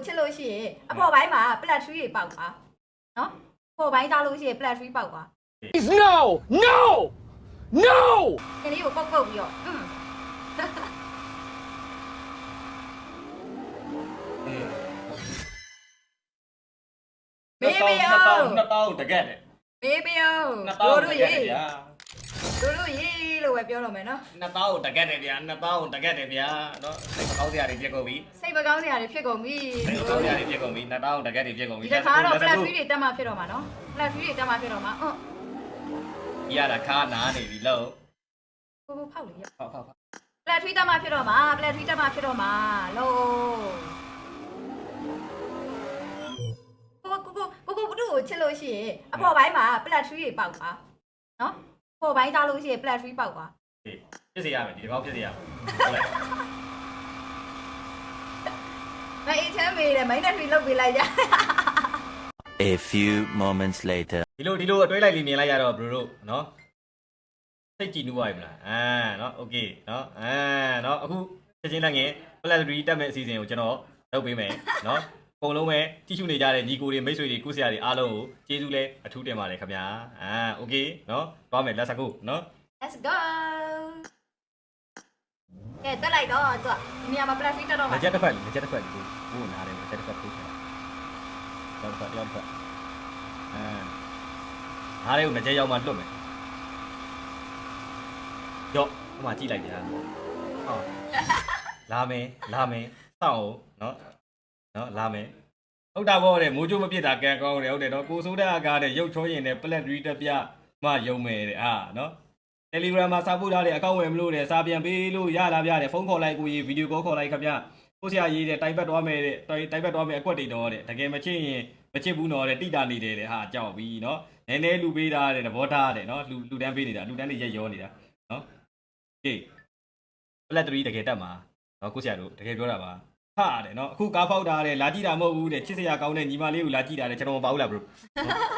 ချစ်လို့ရှိရင်အပေါ်ပိုင်းမှာ plat tree တွေပေါက်ပါနော်ပေါ်ပိုင်းသားလို့ရှိရင် plat tree ပေါက်ပါ No No No ဒီလေးကိုပုတ်ပုတ်ပြီးတော့မေးမေးအောင် နှစ်တောင်းတကက်တယ် မေးမေးအောင် နှစ်တောင်းတ တို့ ကက် ရေ တယ်ဗျာ တို့ရေလို့ပဲပြောတော့မယ်နော် နှစ်တောင်းတကက်တယ်ဗျာနှစ်တောင်းတကက်တယ်ဗျာနော်စိတ်မကောင်းစရာတွေပြက်ကုန်ပြီ စိတ်မကောင်းစရာတွေဖြစ်ကုန်ပြီ စိတ်မကောင်းစရာတွေပြက်ကုန်ပြီနှစ်တောင်းတကက်တွေပြက်ကုန်ပြီ ဒီတစ်ခါတော့ plat tree တွေတက်မှဖြစ်တော့မှာနော် plat tree တွေတက်မှဖြစ်တော့မှာဒီရတာခါနာနေပြီလို့ ကိုဖောက်လေရ ဖောက် plat tree တက်မှဖြစ်တော့မှာ plat tree တက်မှဖြစ်တော့မှာလို့ကိုဘုဒ္ဓကိုချစ်လို့ရှိရင်အပေါ်ပိုင်းမှာ plat tree တွေပေါက်ပါနော်ပေါ်ပိုင်းသားလို့ရှိရင် plat tree ပေါက်ပါ ဖြစ်စေရမယ်ဒီကောင်းဖြစ်စေရမယ်ဟုတ်လား မအေးချမ်းမေးတယ်မိုင်းနဲ့ထရီလုတ်ပေးလိုက်ကြ A few moments later. ဒီလိုအတွဲလိုက်လေးမြင်လိုက်ရတော့ဘရိုတို့နော်စိတ်ကြည်နူးပါပြီမလားနော်โอเคနော်နော်အခုချက်ချင်းလိုက်ငယ် Plat-3 တက်မဲ့အစီအစဉ်ကိုကျွန်တော်လုပ်ပေးမယ်နော်အကုန်လုံးပဲကြည့်ရှုနေကြတဲ့ညီကိုတွေမိတ်ဆွေတွေကုဆရာတွေအားလုံးကိုကျေးဇူးလဲအထူးတင်ပါတယ်ခင်ဗျာโอเคနော်သွားမယ် let's go နော် Let's go ကဲတက်လိုက်တော့သူဒီနေရာမှာ plat tree တက်တော့မှာ လက်ချက်တစ်ဖက်ကိုနားတယ်လက်ချက်တစ်ဖက်ထိုးချင်ရောက်ဖက်နားလေးကိုလက်ချက်ရောက်မှလွတ်မယ်ရော့ဟိုမှာကြည့်လိုက်ဗျာဟုတ်လာမယ်စောင့်အောင်နော်လာမယ်ဟုတ်တာပေါ့တဲ့မိုးချိုးမပြစ်တာကံကောင်းတယ်ဟုတ်တယ်နော်ကိုစိုးတဲ့အကားတဲ့ရုပ်ချောရင်တဲ့ Plat-3 တက်ပြမှယုံမယ်တဲ့နော် Telegram မှာစာပို့ထားတဲ့အကောင့်ဝင်မလို့တဲ့စာပြန်ပေးလို့ရလာပြတဲ့ဖုန်းခေါ်လိုက်ကိုကြီးဗီဒီယိုကောခေါ်လိုက်ခင်ဗျကိုဆရာရေးတဲ့တိုင်ပတ်သွားမယ်တဲ့တိုင်ပတ်သွားမယ်အကွက်တွေတော့တဲ့တကယ်မချစ်ရင်မချစ်ဘူးနော်တဲ့တိတာနေတယ်တဲ့ကြောက်ပြီနော်နည်းနည်းလူပေးတာတဲ့သဘောထားတဲ့နော်လူတန်းပေးနေတာလူတန်းတွေရက်ရောနေတာနော်ဟေး Plat-3 တကယ်တက်မှာနော်ကိုဆရာတို့တကယ်ပြောတာပါဟာတဲ့နော်အခုကားဖောက်တာတဲ့လာကြည့်တာမဟုတ်ဘူးတဲ့ချစ်စရာကောင်းတဲ့ညီမလေးကိုလာကြည့်တာတဲ့ကျွန်တော်မပါဘူးလား bro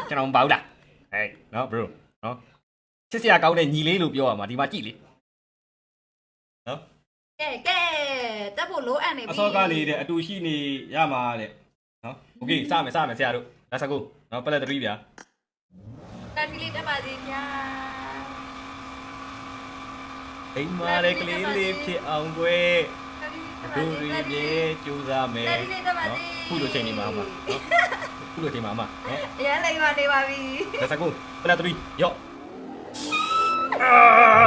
ကျွန်တော်မပါဘူးလားဟဲ့နော် bro နော်ချစ်စရာကောင်းတဲ့ညီလေးလို့ပြောရမှာဒီမှာကြည့်လေနော် ကဲတက်ဖို့လိုအပ်နေပြီ အစောကလေးတဲ့အတူရှိနေရမှာတဲ့နော်โอเคစမယ်ဆရာတို့ let's go နော် Plat-3 ဗျာ plat tree လေးတက်ပါသေးဗျာ အိမ်မာတဲ့ကလေးလေးဖြစ်အောင်ကွယ်တို့ရီပြေကြိုးစားမယ် plat tree လေးတက်ပါသေး ခုလိုချိန်နေမှာနော်ခုလိုချိန်မှာနော် အရင်လိမ့်ပါနေပါပြီ let's go Plat-3 ရော့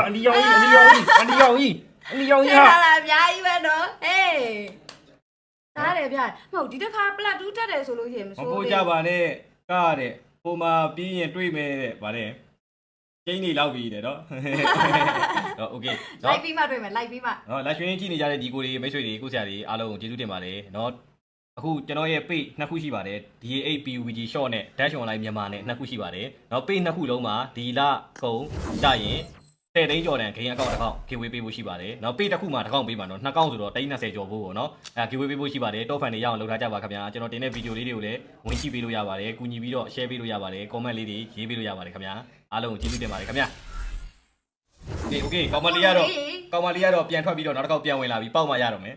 အနီရောင်ကြီးဟာ လာလာအများကြီးပဲနော်ဟေးသားတယ်ဗျာမဟုတ်ဒီတစ်ခါ plat 2တက်တယ်ဆိုလို့ရှိရင်မ မ ဆိုး ပို့ကြပါနဲ့ကားတဲ့ပုံမှာပြီးရင်တွေ့မယ်တဲ့ဗါတဲ့ကျင်းနေလောက်ပြီတဲ့နော်โอเค လိုက်ပြီးမှတွေ့မယ်လိုက်ပြီးမှ နော်လက်ရွှင်ကြည့်နေကြတဲ့ဒီကိုတွေမိတ်ဆွေတွေကိုဆရာတွေအားလုံးကိုကျေးဇူးတင်ပါတယ်နော်အခုကျွန်တော်ရဲ့ page နှစ်ခုရှိပါတယ် DA8 PUBG short နဲ့ Dash Online မြန်မာနဲ့နှစ်ခုရှိပါတယ်နော် page နှစ်ခုလုံးမှာဒီလကုန်ကြရင်10 သိန်းကျော်တန်ဂိမ်းအကောင့်တစ်ခေါက် giveaway ပေးဖို့ရှိပါတယ်နော် page တစ်ခုမှာတစ်ခေါက်ပေးပါနော်နှစ်ခေါက်ဆိုတော့320ကျော်ဖို့ပေါ့နော်giveaway ပေးဖို့ရှိပါတယ် top fan တွေရအောင်လုပ်ထားကြပါခင်ဗျာကျွန်တော်တင်တဲ့ဗီဒီယိုလေးတွေကိုလည်းဝင်ကြည့်ပေးလို့ရပါတယ်ကူညီပြီးတော့ share ပေးလို့ရပါတယ် comment လေးတွေရေးပေးလို့ရပါတယ်ခင်ဗျာအားလုံးကိုကျေးဇူးတင်ပါတယ်ခင်ဗျာโอเคကောင်မလေးကတော့ပြန်ထွက်ပြီးတော့နောက်တစ်ခေါက်ပြန်ဝင်လာပြီးပေါက်မှရတော့မယ်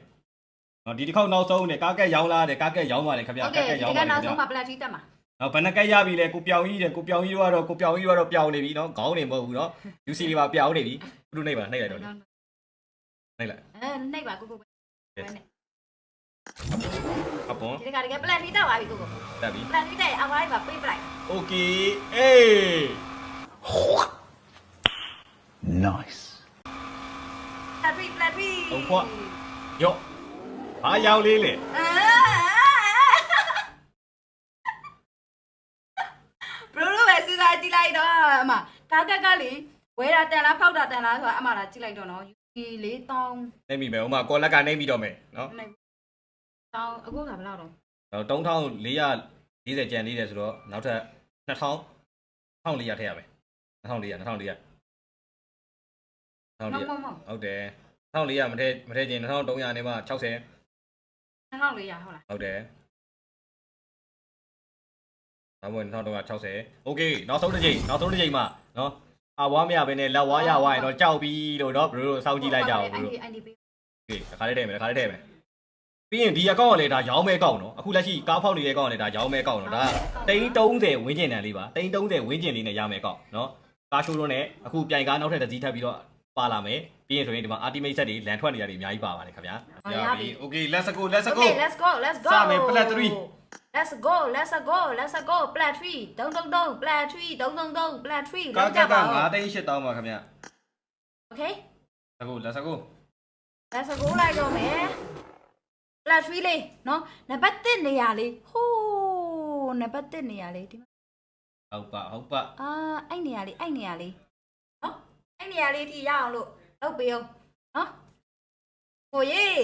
နော်ဒီတစ်ခေါက်နောက်ဆုံးနဲ့ကားကက်ရောင်းလာတယ်ကားကက်ရောင်းပါတယ်ခင်ဗျာ ဟုတ်ကဲ့ဒီကနောက်ဆုံးမှာ plat tree တက်မှာ နော်ဘယ်နှကက်ရပြီလဲကိုပြောင်ကြီးတော့ပြောင်နေပြီနော်ခေါင်းနေမဟုတ်ဘူးနော် UC လေးပါပြောင်နေပြီဘုလိုနှိပ်ပါနှိပ်လိုက်တော့နှိပ်လိုက် နှိပ်ပါကိုပဲနဲ့ အပေါ် ဒီကတကယ် plat tree တက်သွားပြီကို တက်ပြီ plat tree တက်အဝိုင်းမှာပေးပလိုက် โอเคအေး Nice. plat tree ဟုတ်ခွရော့ဘာရောင်လေးလဲ ဘရိုလိုပဲစဉ်းစားကြည့်လိုက်တော့အမကားကလေဝဲတာတန်လားဖောက်တာတန်လားဆိုတာအမလာကြည့်လိုက်တော့နော်ဒီလေးတောင်း နှိပ်မိမယ်ဟိုမှာကော်လက်ကနှိပ်ပြီးတော့မယ်နော် တောင်းအခုကဘယ်လောက်တော့ 3440ကျန်သေးတယ်ဆိုတော့နောက်ထပ်2400ထည့်ရမယ်2400ဟုတ်တယ်2400မထည့်ခြင်း2300နဲ့မှ60 2400ဟုတ်လားဟုတ်တယ်နောက်ဝင်2360 okay နောက်ဆုံးတစ်ချိန်မှာနော်အဝါမရဘဲနဲ့လက်ဝါရဝါရင်တော့ကြောက်ပြီလို့နော်ဘရိုတို့စောင့်ကြည့်လိုက်ကြအောင်ဘရိုတို့ IND ပေး okay တခါလေးထည့်မယ် ပြီးရင်ဒီအကောင့်ကလည်းဒါရောင်းမဲကောင့်နော်အခုလက်ရှိကားဖောက်နေတဲ့ကောင့်ကလည်းဒါရောင်းမဲကောင့်နော်ဒါ330ဝင်းကျင်တန်လေးပါ330ဝင်းကျင်လေးနဲ့ရမယ်ကောင့်နော်ကားရှိုးလုံးနဲ့အခုပြိုင်ကားနောက်ထပ်တစ်စီးထပ်ပြီးတော့ပါလာမယ်ပြီးရင်ဆိုရင်ဒီမှာ ultimate set တွေလန်ထွက်နေရတယ်အများကြီးပါပါတယ်ခင်ဗျာရပြီ okay let's go let's go Okay let's go let's go စမယ် plat 3 Let's go let's go let's go plat 3တုံတုံတုံ plat 3တုံတုံတုံ plat 3 ကား လောက်ကြ က ပါ 9 ဦး သိန်း8တောင်းပါခင်ဗျာ Okay let's go let's go let's go လိုက်တော့မယ် plat 3လေးနော်နံပါတ်1နေရာလေးဟိုးနံပါတ်1နေရာလေးဒီမှာ ဟုတ်ပါ အဲ့နေရာလေးနော်အဲ့နေရာလေးထိရအောင်လို့လုပ်ပေးအောင်နော်ဟိုရေး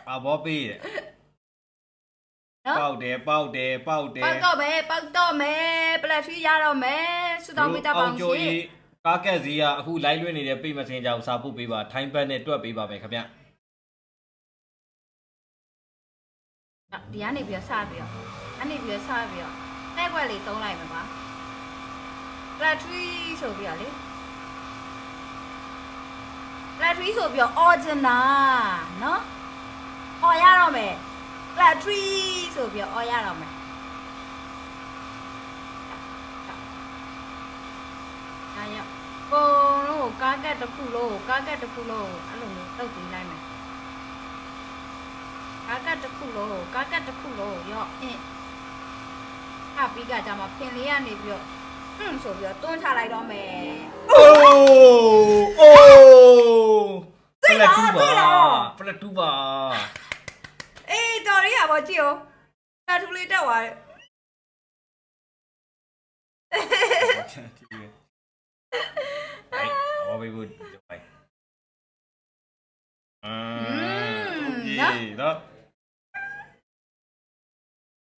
အဘောပေးတယ် နော် ပေါက်တယ် ပေါက်တော့မယ် plat 3ရတော့မယ်စူတောင်းပေးတတ်ပါအောင်ရှင် ကားကက်စီကအခု live လွှင့်နေတဲ့ပိတ်မစင်းကြောင်စာပို့ပေးပါထိုင်းဘတ်နဲ့တွက်ပေးပါမယ်ခင်ဗျာ ဒီကနေပြီးတော့စပြီးတော့တဲ့ခွက်လေးသုံးလိုက်မှာပါ plat 3ဆိုပြီးတော့လေ plat 3ဆိုပြီးတော့ original နော် or ရတော့မယ် plat 3ဆိုပြီးတော့ or ရတော့မယ်ဒါရကိုတို့ကားကက်တစ်ခုလို့အဲ့လိုမျိုးတုတ်ပေးလိုက်မယ်ကားကက်တစ်ခုလို့ရော့အင်းအပြီးကကြမှာဖင်လေးကနေပြီးတော့ဆိုပြီးတော့တွန်းချလိုက်တော့မယ် အိုးပလက်တူပါ အေးတော်ရီရပါကြည့်ဦးတထူလေးတက်သွားတယ် ဘောဘေးဘူးโอเคတော့